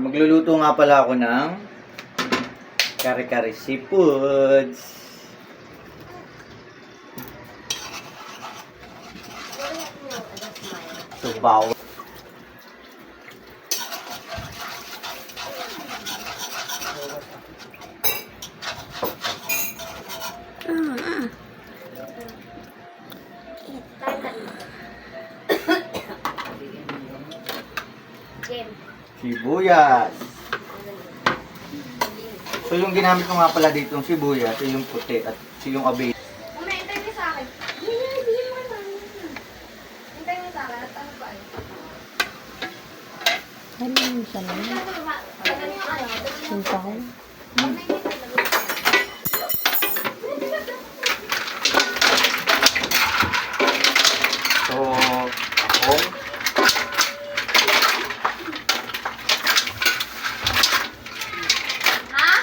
Magluluto nga pala ako ng kare-kare seafoods. Subaw. Sibuyas. So yung ginamit ko nga pala dito yung sibuyas, yung puti at yung abe. Hintay mo sa akin. Hindi mo na. Hintay mo sa akin at ano ba? Ano yung isa na yun? Yung taon? So, akong Ha?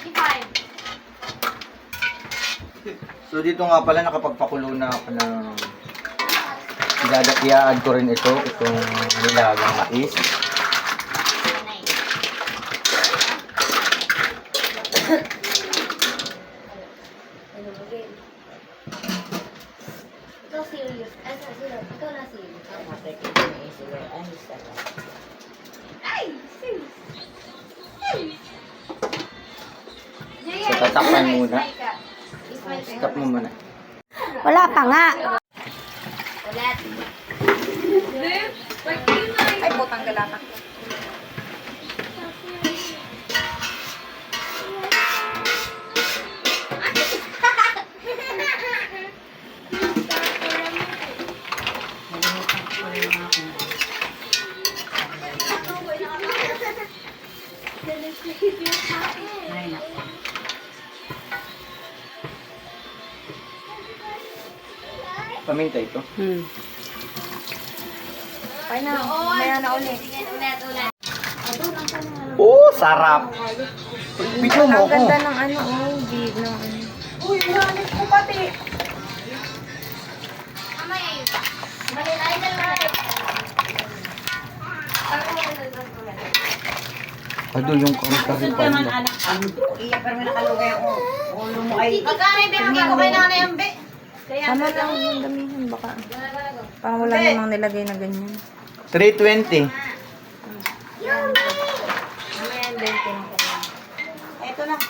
95. So dito nga pala nakapagpakulo na ako ng i-add ko rin itong nilagang mais. Ikaw serious. Ay, serious. Ikaw na serious. Ay, serious. So tatakpan muna. Smile ka. Stop mo muna. Wala pa nga. Ulit. Ay, putang galata. Paminta ito. Ay na, maya na ulit. Ulit. Oh, sarap! Video mo Ang ako. ganda ng ano, oh, gig ng ano. Uy, iwanin ko pati. Amay ayun. Balik ay dalawa. Ado yung kare-kare pa nila. Magkano yung pinagay ko kay nanay ang be? Tama lang yung damihan, baka. Parang wala namang nilagay na ganyan. 320. Mamaya 20 na ko. Ito na.